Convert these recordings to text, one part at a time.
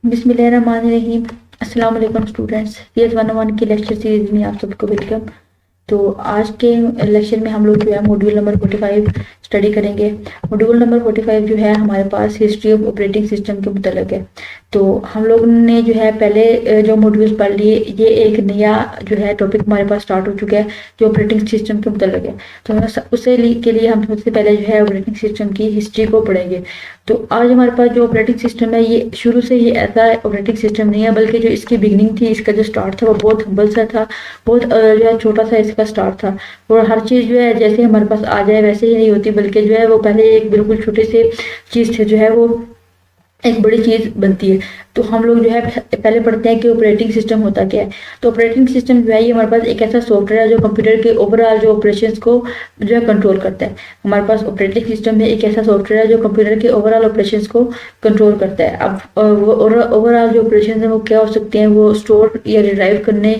बिस्मिल्लाहिर्रहमानिर्रहीम। अस्सलाम वालेकुम स्टूडेंट्स, CS101 की लेक्चर सीरीज में आप सबको वेलकम। तो आज के लेक्चर में हम लोग जो है मॉड्यूल नंबर 45 स्टडी करेंगे। मॉड्यूल नंबर 45 जो है हमारे पास हिस्ट्री ऑफ ऑपरेटिंग सिस्टम के मुतल्लिक है। तो हम लोग ने जो है पहले जो मॉड्यूल्स पढ़ लिए, ये एक नया जो है टॉपिक हमारे पास स्टार्ट हो चुका है जो ऑपरेटिंग सिस्टम के मुतल्लिक है। तो के लिए हम सबसे पहले जो है ऑपरेटिंग सिस्टम की हिस्ट्री को पढ़ेंगे। तो आज हमारे पास जो ऑपरेटिंग सिस्टम है, ये शुरू से ही ऐसा ऑपरेटिंग सिस्टम नहीं है, बल्कि जो इसकी बिगनिंग थी, इसका जो स्टार्ट था वो बहुत हम्बल सा था, बहुत जो है छोटा सा इसका स्टार्ट था। और हर चीज़ जो है जैसे हमारे पास आ जाए वैसे ही नहीं होती, बल्कि जो है वो पहले एक बिल्कुल छोटे से चीज़ से जो है वो एक बड़ी चीज़ बनती है। तो हम लोग जो है पहले पढ़ते हैं कि ऑपरेटिंग सिस्टम होता क्या है। तो ऑपरेटिंग सिस्टम जो है ये हमारे पास एक ऐसा सॉफ्टवेयर है जो कंप्यूटर के ओवरऑल जो ऑपरेशंस को जो है कंट्रोल करता है। हमारे पास ऑपरेटिंग सिस्टम में एक ऐसा सॉफ्टवेयर है जो कंप्यूटर के ओवरऑल ऑपरेशंस को कंट्रोल करता है। अब ओवरऑल जो ऑपरेशन है वो क्या हो सकते हैं, वो स्टोर या रिट्राइव करने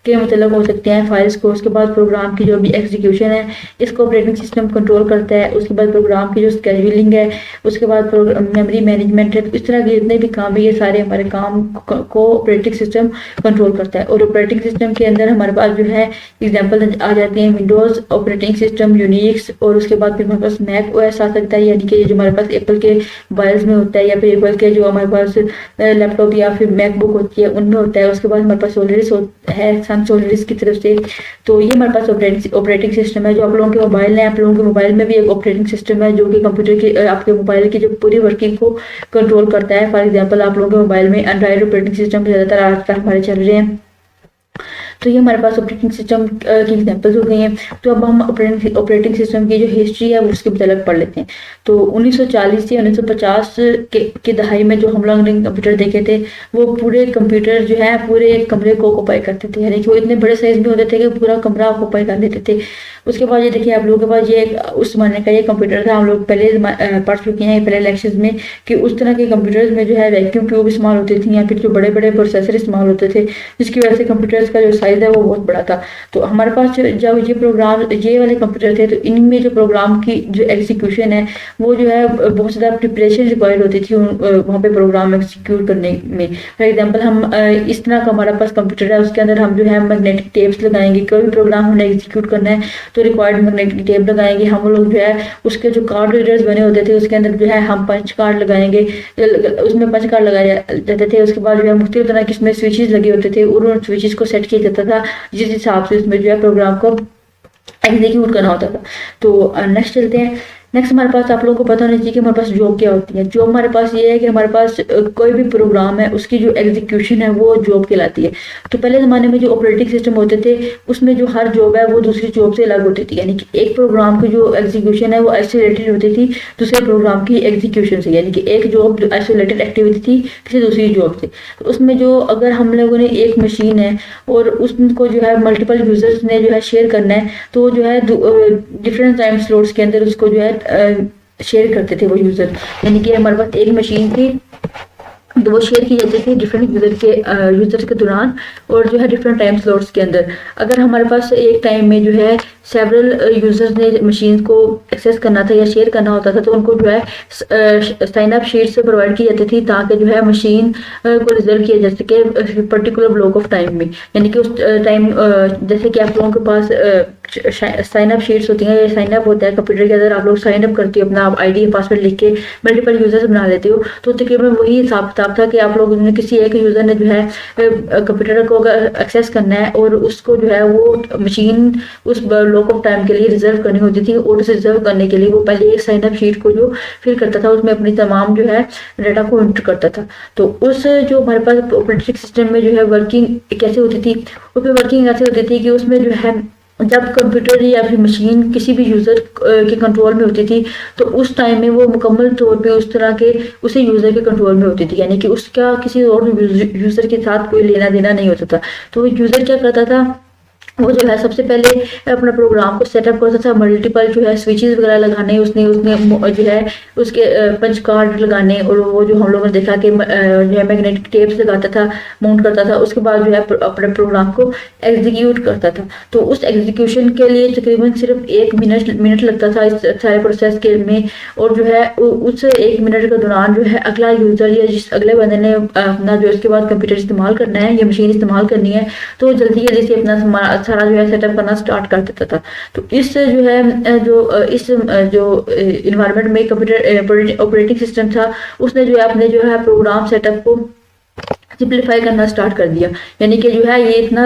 के मतलब हो सकते हैं फाइल्स को। उसके बाद प्रोग्राम की जो भी एग्जीक्यूशन है इसको ऑपरेटिंग सिस्टम कंट्रोल करता है। उसके बाद प्रोग्राम की जो स्केड्यूलिंग है, उसके बाद मेमोरी मैनेजमेंट है। इस तरह के जितने भी काम है ये सारे हमारे काम को ऑपरेटिंग सिस्टम कंट्रोल करता है। और ऑपरेटिंग सिस्टम के अंदर हमारे पास जो है एग्जांपल आ जाते हैं विंडोज ऑपरेटिंग सिस्टम, यूनिक्स, और उसके बाद फिर हमारे पास मैक ओएस आ सकता है, यानी कि जो हमारे पास एप्पल के मोबाइल्स में होता है, या फिर एप्पल के जो हमारे पास लैपटॉप या फिर मैकबुक होती है उनमें होता है। उसके बाद हमारे पास सोलरिस है, सन सोलरिस की तरफ से। तो ये हमारे पास ऑपरेटिंग सिस्टम है। जो आप लोगों के मोबाइल है, आप लोगों के मोबाइल में भी एक ऑपरेटिंग सिस्टम है जो कि कंप्यूटर की आपके मोबाइल की जो पूरी वर्किंग को कंट्रोल करता है। फॉर एग्जांपल आप लोगों के मोबाइल में एंड्रॉइड ऑपरेटिंग सिस्टम ज़्यादातर आजकल हमारे चल रहे हैं। तो ये हमारे पास ऑपरेटिंग सिस्टम की एग्जांपल्स हो गई हैं। तो अब हम ऑपरेटिंग सिस्टम की जो हिस्ट्री है उसके मतलब पढ़ लेते हैं। तो 1940 से 1950 के दहाई में जो हम लोगों ने कंप्यूटर देखे थे, वो पूरे कंप्यूटर जो है पूरे एक कमरे को ऑक्यूपाई करते थे, यानी कि वो इतने बड़े साइज में होते थे कि पूरा कमरा ऑक्यूपाई कर लेते थे। उसके बाद ये देखिए आप लोगों के पास ये उस जमाने का ये कंप्यूटर था। हम लोग पहले पढ़ चुके हैं पहले लेक्चर्स में कि उस तरह के कंप्यूटर्स में जो है वैक्यूम ट्यूब इस्तेमाल होती थी, या फिर जो बड़े बड़े प्रोसेसर इस्तेमाल होते थे, जिसकी वजह से कंप्यूटर्स का जो साइज है वो बहुत बड़ा था। तो हमारे पास जब ये वाले कंप्यूटर थे, तो इनमें जो प्रोग्राम की जो एग्जीक्यूशन है वो जो है बहुत ज़्यादा प्रिपरेशन रिक्वायर्ड होती थी वहाँ पे प्रोग्राम एग्जीक्यूट करने में। फॉर एग्जांपल हम इस तरह का हमारा पास कंप्यूटर है, उसके अंदर हम जो है मैग्नेटिक टेप्स लगाएंगे। कोई भी प्रोग्राम हमने एग्जीक्यूट करना है तो रिक्वायर्ड मैग्नेटिक टेप लगाएंगे। हम लोग जो है उसके जो कार्ड रीडर्स बने होते थे उसके अंदर जो है हम पंच कार्ड लगाएंगे, उसमें पंच कार्ड लगाए जाते थे। उसके बाद जो है मुख्तलिफ तरह के इसमें स्विचेस लगे होते थे और उन स्विचेस को सेट किया जाता था जिस हिसाब से उसमें जो है प्रोग्राम को एग्जीक्यूट करना होता था। तो नेक्स्ट चलते हैं। नेक्स्ट हमारे पास आप लोगों को पता होना चाहिए कि हमारे पास जॉब क्या होती है। जॉब हमारे पास ये है कि हमारे पास कोई भी प्रोग्राम है उसकी जो एग्जीक्यूशन है वो जॉब कहलाती है। तो पहले ज़माने में जो ऑपरेटिंग सिस्टम होते थे उसमें जो हर जॉब है वो दूसरी जॉब से अलग होती थी, यानी कि एक प्रोग्राम की जो एग्जीक्यूशन है वो आइसोलेटेड होती थी दूसरे प्रोग्राम की एग्जीक्यूशन से, यानी कि एक जॉब जो आइसोलेटेड एक्टिविटी थी किसी दूसरी जॉब से। तो उसमें जो अगर हम लोगों ने एक मशीन है और उसको जो है मल्टीपल यूजर्स ने जो है शेयर करना है, तो जो है डिफरेंट टाइम स्लॉट्स के अंदर उसको जो है शेयर करते थे वो यूजर। यानी कि हमारे पास एक मशीन थी तो वो शेयर की जाती थी डिफरेंट यूजर्स के दौरान, और जो है डिफरेंट टाइम स्लॉट्स के अंदर। अगर हमारे पास एक टाइम में जो है सेवरल यूजर्स ने मशीन को एक्सेस करना था या शेयर करना होता था, तो उनको जो है साइन अप शीट्स प्रोवाइड की जाती थी ताकि जो है मशीन को रिजर्व किया जा सके पर्टिकुलर ब्लॉक ऑफ टाइम में। यानी कि उस टाइम जैसे कि आप लोगों के पास साइन अप शीट्स होती हैं, साइन अप होता है कंप्यूटर के अंदर। आप लोग साइन अप करते हो, अपना आईडी पासवर्ड लिख के मल्टीपल यूजर्स बना लेते हो। तो तकरीबन वही हिसाब किताब था कि आप लोगों ने किसी एक यूजर ने जो है कंप्यूटर को अगर एक्सेस करना है और उसको जो है वो मशीन उस ब्लॉक ऑफ टाइम के लिए रिजर्व करनी होती थी, और उसे रिजर्व करने के लिए वो पहले एक साइन अप शीट को जो फिल करता था उसमें अपनी तमाम जो है डाटा को एंटर करता था। तो उस जो हमारे पास ऑपरेटिंग सिस्टम में जो है वर्किंग कैसे होती थी, उसमें वर्किंग ऐसे होती थी कि उसमें जो है जब कंप्यूटर या फिर मशीन किसी भी यूज़र के कंट्रोल में होती थी, तो उस टाइम में वो मुकम्मल तौर पे उस तरह के उसी यूज़र के कंट्रोल में होती थी, यानी कि उसका किसी और यूज़र के साथ कोई लेना देना नहीं होता था। तो यूज़र क्या करता था, वो जो है सबसे पहले अपना प्रोग्राम को सेटअप करता था, मल्टीपल जो है स्विचेस वगैरह लगाने, उसने उसने जो है उसके पंच कार्ड लगाने, और वो जो हम लोगों ने देखा कि जो है मैग्नेटिक टेप्स लगाता था, माउंट करता था, उसके बाद जो है अपने प्रोग्राम को एग्जीक्यूट करता था। तो उस एग्जीक्यूशन के लिए तकरीबन सिर्फ 1 मिनट लगता था इस सारे प्रोसेस के में। और जो है उस 1 मिनट के दौरान जो है अगला यूजर या जिस अगले बंदे ने अपना जो इसके बाद कंप्यूटर इस्तेमाल करना है या मशीन इस्तेमाल करनी है, तो जल्दी जल्दी से अपना सारा जो है सेटअप करना स्टार्ट कर देता था। तो इस जो है इस जो इन्वायरमेंट में कंप्यूटर ऑपरेटिंग सिस्टम था, उसने जो है अपने जो है प्रोग्राम सेटअप को सिंप्लीफाई करना स्टार्ट कर दिया। यानी कि जो है ये इतना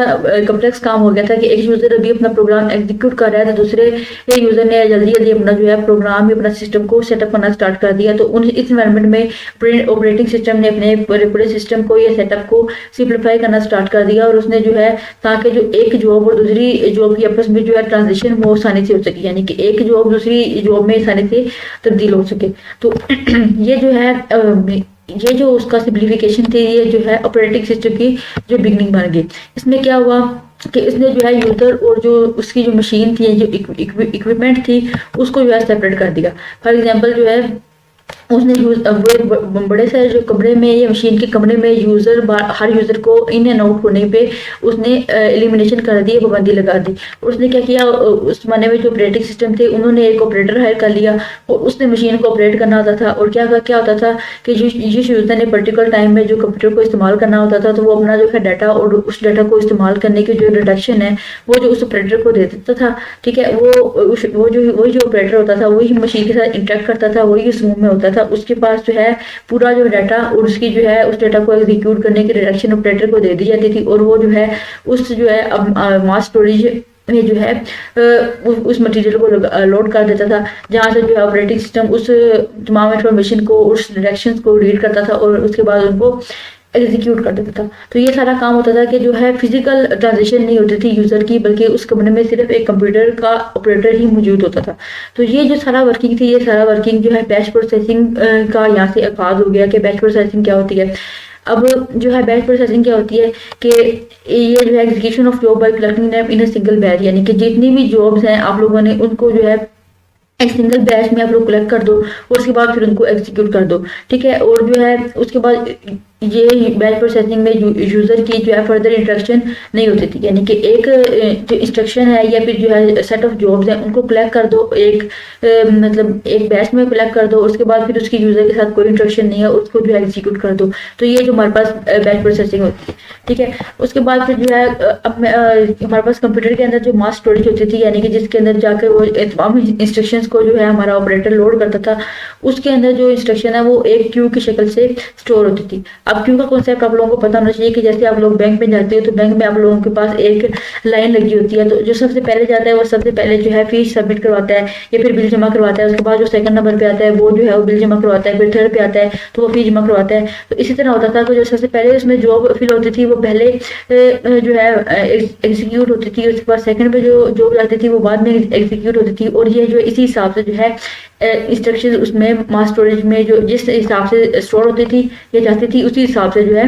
कम्प्लेक्स काम हो गया था कि एक यूज़र अभी अपना प्रोग्राम एग्जीक्यूट कर रहा है, तो दूसरे यूज़र ने जल्दी जल्दी अपना जो है प्रोग्राम अपना सिस्टम को सेटअप करना स्टार्ट कर दिया। तो इस इन्वायरमेंट में ऑपरेटिंग सिस्टम ने अपने पूरे सिस्टम को या सेटअप को सिंप्लीफाई करना स्टार्ट कर दिया, और उसने जो है ताकि जो एक जॉब और दूसरी जॉब की आपस में जो है ट्रांजिशन वो आसानी से हो सके, यानी कि एक जॉब दूसरी जॉब में आसानी से तब्दील हो सके। तो ये जो है ये जो उसका सिंप्लीफिकेशन थी, ये जो है ऑपरेटिंग सिस्टम की जो बिगनिंग बन गई। इसमें क्या हुआ कि इसने जो है यूजर और जो उसकी जो मशीन थी, जो इक्विपमेंट थी, उसको जो है सेपरेट कर दिया। फॉर एग्जांपल जो है उसने वो बड़े सारे जो कमरे में या मशीन के कमरे में हर यूज़र को इन एंड आउट होने पे उसने एलिमिनेशन कर दी, पाबंदी लगा दी। और उसने क्या किया, उस ज़माने में जो ऑपरेटिंग सिस्टम थे उन्होंने एक ऑपरेटर हायर कर लिया, और उसने मशीन को ऑपरेट करना होता था। और क्या होता था कि जिस यूज़र ने पर्टिकुलर टाइम में जो कंप्यूटर को इस्तेमाल करना होता था, तो वो अपना जो है डाटा और उस डाटा को इस्तेमाल करने की जो डिडक्शन है वो जो उस ऑपरेटर को दे देता था। ठीक है, वही जो ऑपरेटर होता था वही मशीन के साथ इंटरेक्ट करता था, वही उस रूम में होता था, उसके पास जो है पूरा जो डाटा और उसकी जो है उस डाटा को एग्जीक्यूट करने की डायरेक्शन ऑपरेटर को दे दी जाती थी। और वो जो है उस जो है मास स्टोरेज में जो है उस मटेरियल को लोड कर देता था, जहाँ से जो है ऑपरेटिंग सिस्टम उस तमाम इंफॉर्मेशन को, उस डायरेक्शंस को रीड करता था और उसके बाद उनको एग्जीक्यूट कर देता था। तो ये सारा काम होता था कि जो है फिजिकल ट्रांजिशन नहीं होती थी यूज़र की, बल्कि उस कमरे में सिर्फ एक कंप्यूटर का ऑपरेटर ही मौजूद होता था। तो ये जो सारा वर्किंग थी, ये सारा वर्किंग जो है बैच प्रोसेसिंग का यहाँ से आगाज हो गया कि बैच प्रोसेसिंग क्या होती है। अब जो है बैच प्रोसेसिंग क्या होती है कि ये जो है execution of job by collecting them in a single batch, यानी कि जितनी भी जॉब्स हैं आप लोगों ने उनको जो है एक सिंगल बैच में आप लोग कलेक्ट कर दो, और उसके बाद फिर उनको एग्जीक्यूट कर दो। ठीक है, और जो है उसके बाद ये बैच प्रोसेसिंग में यूज़र की जो है फर्दर इंस्ट्रक्शन नहीं होती थी, यानी कि एक जो इंस्ट्रक्शन है या फिर जो है सेट ऑफ जॉब्स हैं उनको कलेक्ट कर दो, मतलब एक बैच में कलेक्ट कर दो, उसके बाद फिर उसकी यूज़र के साथ कोई इंस्ट्रक्शन नहीं है, उसको जो है एग्जीक्यूट कर दो। तो ये जो हमारे पास बैच प्रोसेसिंग होती है। ठीक है, उसके बाद फिर जो है हमारे पास कंप्यूटर के अंदर जो मास स्टोरेज होती थी, यानी कि जिसके अंदर जाकर वो तमाम इंस्ट्रक्शंस को जो है हमारा ऑपरेटर लोड करता था, उसके अंदर जो इंस्ट्रक्शन है वो एक क्यू की शक्ल से स्टोर होती थी। अब क्यू का कॉन्सेप्ट आप लोगों को पता होना चाहिए कि जैसे आप लोग बैंक में जाते हो तो बैंक में आप लोगों के पास एक लाइन लगी होती है, तो जो सबसे पहले जाता है वो सबसे पहले जो है फीस सबमिट करवाता है या फिर बिल जमा करवाता है। उसके बाद जो सेकंड नंबर पे आता है वो जो है वो बिल जमा करवाता है, फिर थर्ड पे आता है तो वो फीस जमा करवाता है। तो इसी तरह होता था कि जो सबसे पहले उसमें जॉब फिल होती थी वो पहले जो है एग्जीक्यूट होती थी, उसके बाद सेकंड पे जो जॉब जाती थी वो बाद में एग्जीक्यूट होती थी। और ये जो इसी हिसाब से जो है इंस्ट्रक्शन उसमें मास स्टोरेज में जो जिस हिसाब से स्टोर होती थी या जाती थी उसी हिसाब से जो है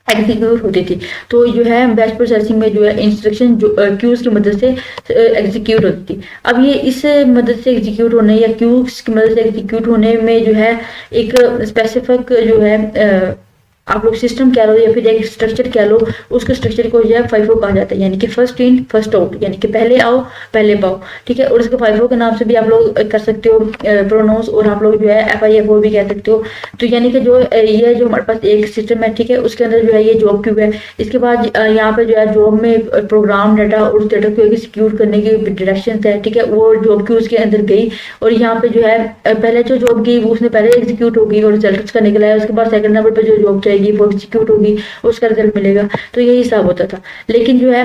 एग्जीक्यूट होती थी। तो जो है बैच प्रोसेसिंग में जो है इंस्ट्रक्शन जो क्यूज की मदद से एग्जीक्यूट होती थी। अब ये इस मदद से एग्जीक्यूट होने या क्यूज की मदद से एग्जीक्यूट होने में जो है एक स्पेसिफिक जो है आप लोग सिस्टम कह लो या फिर एक स्ट्रक्चर कह लो, उसके स्ट्रक्चर को जो है फाइफो कहा जाता है, यानी कि फर्स्ट इन फर्स्ट आउट, यानी कि पहले आओ पहले पाओ। ठीक है, और इसके फाइफो के नाम से भी आप लोग कर सकते हो प्रोनाउंस, और आप लोग जो है FIFO भी कह सकते हो। तो यानी कि जो ये जो हमारे पास एक सिस्टम है, ठीक है, उसके अंदर जो है ये जॉब क्यू है। इसके बाद यहाँ पे जो है जॉब में प्रोग्राम डाटा और उस डाटा को एग्जीक्यूट करने की डायरेक्शन है। ठीक है, वो जॉब क्यू उसके अंदर गई, और यहाँ पे जो है पहले जो जॉब गई वो उसने पहले एग्जीक्यूट होगी और रिजल्ट उसका निकला है। उसके बाद सेकंड नंबर पर जो जॉब जाएगी वो एग्जीक्यूट होगी, उसका रिजल्ट मिलेगा। तो यही हिसाब होता था। लेकिन जो है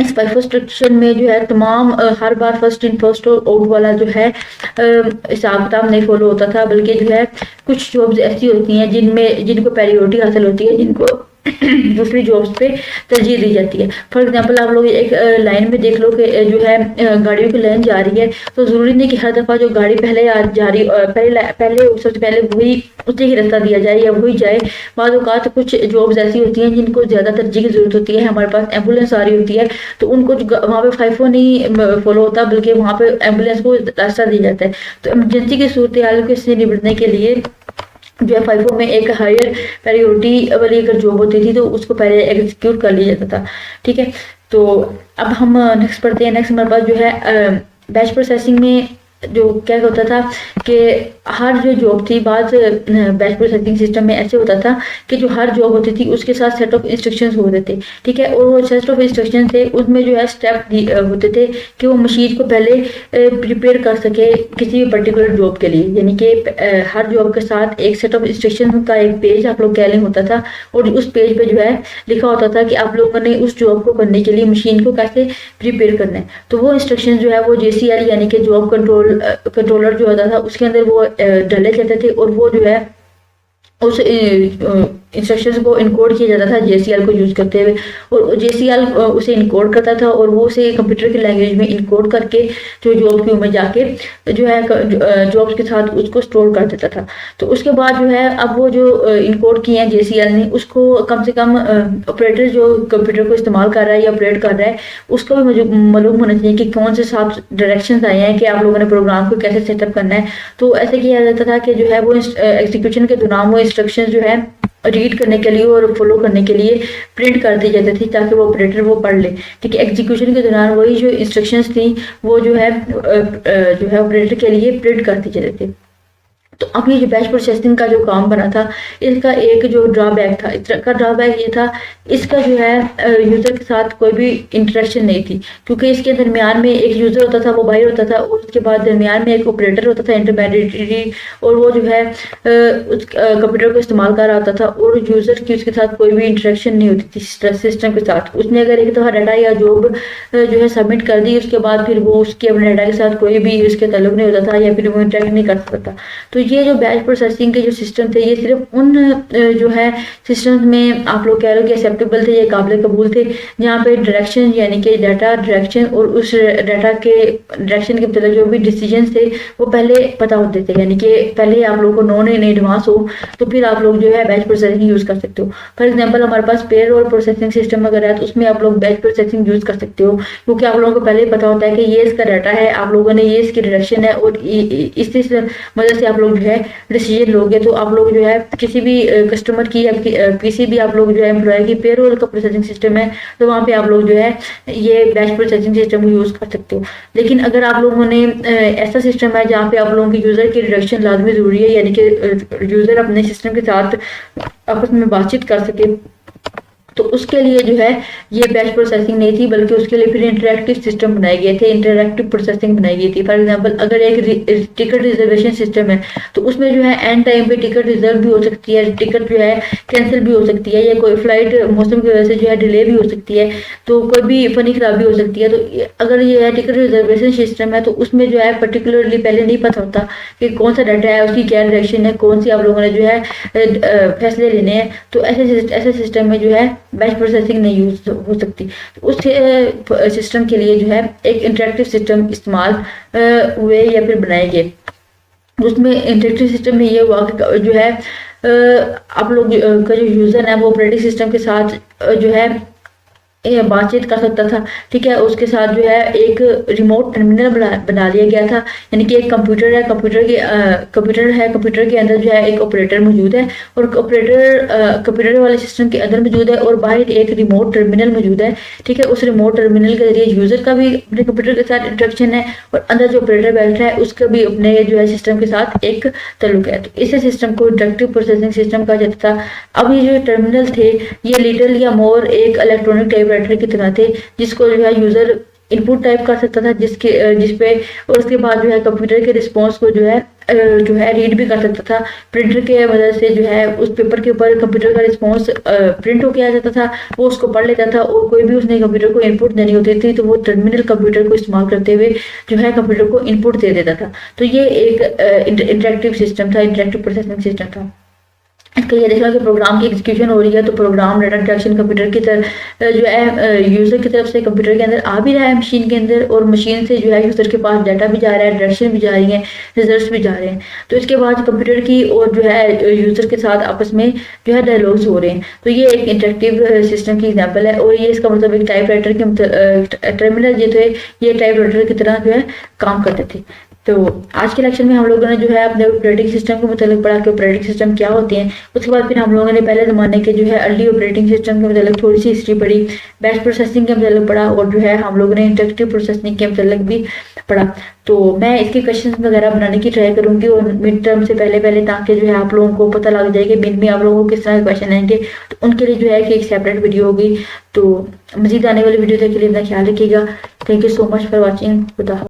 इस फाइफो स्ट्रक्चर में जो है तमाम हर बार फर्स्ट इन फर्स्ट आउट वाला जो है हिसाब किताब नहीं फॉलो होता था, बल्कि जो है कुछ जॉब्स ऐसी होती हैं जिनको प्रायोरिटी हासिल होती है, जिनको दूसरी जॉब्स पे तरजीह दी जाती है। फॉर एग्जांपल आप लोग एक लाइन में देख लो कि जो है गाड़ियों की लाइन जा रही है, तो ज़रूरी नहीं कि हर दफ़ा जो गाड़ी पहले जा रही पहले सबसे पहले वही उसे ही रास्ता दिया जाए या वही जाए। बाद औक़ात कुछ जॉब्स ऐसी होती हैं जिनको ज़्यादा तरजीह की ज़रूरत होती है, हमारे पास एम्बुलेंस आ रही होती है, तो उनको वहाँ पे फाइफो नहीं फॉलो होता, बल्कि वहाँ पे एम्बुलेंस को रास्ता दिया जाता है। तो इमरजेंसी की सूरत हाल से निपटने के लिए जो है फाइफो में एक हायर प्रायोरिटी वाली अगर जॉब होती थी तो उसको पहले एग्जीक्यूट कर लिया जाता था। ठीक है, तो अब हम नेक्स्ट पढ़ते हैं। नेक्स्ट हमारे पास जो है बैच प्रोसेसिंग में जो क्या होता था कि हर जो जॉब थी, बाद बैच प्रोसेसिंग सिस्टम में ऐसे होता था कि जो हर जॉब होती थी उसके साथ सेट ऑफ इंस्ट्रक्शंस होते थे। ठीक है, और वो सेट ऑफ इंस्ट्रक्शन थे, उसमें जो है स्टेप होते थे कि वो मशीन को पहले प्रिपेयर कर सके किसी भी पर्टिकुलर जॉब के लिए। यानी कि हर जॉब के साथ एक सेट ऑफ इंस्ट्रक्शन का एक पेज आप लोग कह लें होता था, और उस पेज पे जो है लिखा होता था कि आप लोगों ने उस जॉब को करने के लिए मशीन को कैसे प्रिपेयर करना है। तो वो इंस्ट्रक्शन जो है वो JCL यानी कि जॉब कंट्रोलर जो होता था उसके अंदर वो डाले जाते थे, और वो जो है उस इंस्ट्रक्शंस को इनकोड किया जाता था JCL को यूज़ करते हुए, और JCL उसे इनकोड करता था और वो उसे कंप्यूटर की लैंग्वेज में इनकोड करके जो जॉब क्यू में जाके जो है जॉब्स के साथ उसको स्टोर कर देता था। तो उसके बाद जो है अब वो जो इनकोड किए हैं JCL ने, उसको कम से कम ऑपरेटर जो कंप्यूटर को इस्तेमाल कर रहा है या ऑपरेट कर रहा है उसको भी मुझे मालूम होना चाहिए कि कौन से 7 डायरेक्शंस आए हैं कि आप लोगों ने प्रोग्राम को कैसे सेटअप करना है। तो ऐसे किया जाता था कि जो है वो एग्जीक्यूशन के दौरान वो इंस्ट्रक्शन जो है रीड करने के लिए और फॉलो करने के लिए प्रिंट कर दी जाती थी ताकि वो ऑपरेटर वो पढ़ ले। ठीक है, एग्जीक्यूशन के दौरान वही जो इंस्ट्रक्शंस थी वो जो है ऑपरेटर के लिए प्रिंट कर दी जाती थी। तो अब ये जो बैच प्रोसेसिंग का जो काम बना था, इसका एक जो ड्रॉबैक था, इसका ड्रॉबैक ये था, इसका जो है यूज़र के साथ कोई भी इंटरेक्शन नहीं थी, क्योंकि इसके दरमियान में एक यूज़र होता था, वो बाहर होता था, और उसके बाद दरमियान में एक ऑपरेटर होता था इंटरमीडिएटरी, और वो जो है उस कंप्यूटर को इस्तेमाल कर रहा होता था, और यूज़र की उसके साथ कोई भी इंटरेक्शन नहीं होती थी सिस्टम के साथ। उसने अगर एक दफ़ा डाटा या जॉब जो है सबमिट कर दी, उसके बाद फिर वो उसके अपने डाटा के साथ कोई भी उसके ताल्लुक नहीं होता था या फिर वो इंटरेक्ट नहीं कर सकता था। तो ये जो बैच प्रोसेसिंग के जो सिस्टम थे, ये सिर्फ उन जो है सिस्टम में आप लोग कह लो कि एक्सेप्टेबल थे, ये काबिल कबूल थे, जहाँ पे डायरेक्शन यानी कि डाटा डायरेक्शन और उस डाटा के डायरेक्शन के मतलब जो भी डिसीजन थे वो पहले पता होते थे, यानी कि पहले आप लोगों को नॉन इन एडवांस हो, तो फिर आप लोग जो है बैच प्रोसेसिंग यूज़ कर सकते हो। फॉर एग्जाम्पल हमारे पास पेरोल प्रोसेसिंग सिस्टम अगर है तो उसमें आप लोग बैच प्रोसेसिंग यूज़ कर सकते हो, क्योंकि आप लोगों को पहले पता होता है कि ये इसका डाटा है, आप लोगों ने ये इसकी डायरेक्शन है, और इस वजह से आप लोग जो है डिसीजन लोगे। तो आप लोग जो है किसी भी कस्टमर की या किसी भी आप लोग जो है एम्प्लॉय की पेरोल का प्रोसेसिंग सिस्टम है, तो वहाँ पे आप लोग जो है ये बैच प्रोसेसिंग सिस्टम को यूज़ कर सकते हो। लेकिन अगर आप लोगों ने ऐसा सिस्टम है जहाँ पे आप लोगों की यूज़र की डिडक्शन लाजमी ज़रूरी है, यानी कि यूज़र अपने सिस्टम के साथ आपस में बातचीत कर सके, तो उसके लिए जो है ये बैच प्रोसेसिंग नहीं थी, बल्कि उसके लिए फिर इंटरैक्टिव सिस्टम बनाए गए थे, इंटरैक्टिव प्रोसेसिंग बनाई गई थी। फॉर एग्जांपल अगर एक टिकट रिजर्वेशन सिस्टम है तो उसमें जो है एंड टाइम पे टिकट रिजर्व भी हो सकती है, टिकट जो है कैंसिल भी हो सकती है, या कोई फ्लाइट मौसम की वजह से जो है डिले भी हो सकती है, तो कोई भी फनी खराबी हो सकती है। तो अगर ये है टिकट रिजर्वेशन सिस्टम है तो उसमें जो है पर्टिकुलरली पहले नहीं पता होता कि कौन सा डाटा है, उसकी क्या डायरेक्शन है, कौन सी आप लोगों ने जो है फैसले लेने हैं। तो ऐसे सिस्टम में जो है बैच प्रोसेसिंग नहीं यूज हो सकती। तो उस सिस्टम के लिए जो है एक इंटरेक्टिव सिस्टम इस्तेमाल हुए या फिर बनाए गए। उसमें इंटरेक्टिव सिस्टम में ये हुआ कि जो है आप लोग का जो यूज़र है वो ऑपरेटिंग सिस्टम के साथ जो है बातचीत कर सकता था। ठीक है, उसके साथ जो है एक रिमोट टर्मिनल बना लिया गया था, यानी कि एक कंप्यूटर है, कंप्यूटर के अंदर जो है एक ऑपरेटर मौजूद है, और कंप्यूटर वाले सिस्टम के अंदर मौजूद है, और बाहर एक रिमोट टर्मिनल मौजूद है। ठीक है, उस रिमोट टर्मिनल के जरिए यूज़र का भी अपने कंप्यूटर के साथ इंटरेक्शन है, और अंदर जो ऑपरेटर बैठा है उसका भी अपने जो है सिस्टम के साथ एक ताल्लुक है। तो इस सिस्टम को इंटरेक्टिव प्रोसेसिंग सिस्टम कहा जाता था। अब ये जो टर्मिनल थे ये लिटिल या मोर एक इलेक्ट्रॉनिक टाइपराइटर की तरह थे, जिसको जो है यूज़र इनपुट टाइप कर सकता था, जिसपे और उसके बाद जो है कंप्यूटर के रिस्पॉन्स को जो है रीड भी कर सकता था। प्रिंटर के मदद से जो है उस पेपर के ऊपर कंप्यूटर का रिस्पॉन्स प्रिंट होके आ जाता था, वो उसको पढ़ लेता था, और कोई भी उसने कंप्यूटर को इनपुट देनी होती थी तो वो टर्मिनल कंप्यूटर को इस्तेमाल करते हुए जो है कंप्यूटर को इनपुट दे देता था। तो ये एक इंटरेक्टिव सिस्टम था, इंटरेक्टिव प्रोसेसिंग सिस्टम था। इसके लिए देखा कि प्रोग्राम की एग्जीक्यूशन हो रही है, तो प्रोग्राम डाटा डायरेक्शन कंप्यूटर की तरफ जो है यूज़र की तरफ से कंप्यूटर के अंदर आ भी रहा है मशीन के अंदर, और मशीन से जो है यूज़र के पास डाटा भी जा रहा है, डायरेक्शन भी जा रही है, रिजल्ट्स भी जा रहे हैं। तो इसके बाद कंप्यूटर की और जो है यूज़र के साथ आपस में जो है डायलॉग्स हो रहे हैं। तो ये एक इंटरेक्टिव सिस्टम की एग्जाम्पल है, और ये इसका मतलब एक टाइप राइटर के टर्मिनल ये थे, ये टाइप राइटर की तरह जो है काम करते थे। तो आज के लेक्चर में हम लोगों ने जो है अपने ऑपरेटिंग सिस्टम के मतलब पढ़ा कि ऑपरेटिंग सिस्टम क्या होते हैं। उसके बाद फिर हम लोगों ने पहले ज़माने के जो है अर्ली ऑपरेटिंग सिस्टम के मतलब थोड़ी सी हिस्ट्री पढ़ी, बैच प्रोसेसिंग के मतलब पढ़ा, और जो है हम लोगों ने इंटरेक्टिव प्रोसेसिंग के मतलब भी पढ़ा। तो मैं इसके क्वेश्चन वगैरह बनाने की ट्राई करूंगी और मिड टर्म से पहले पहले, ताकि जो है आप लोगों को पता लग जाए कि मिड में आप लोगों को किस तरह के क्वेश्चन आएंगे। तो उनके लिए जो है कि एक सेपरेट वीडियो होगी। तो मजीद आने वाली वीडियो तक के लिए अपना ख्याल रखिएगा। Thank you so much for watching. खुदा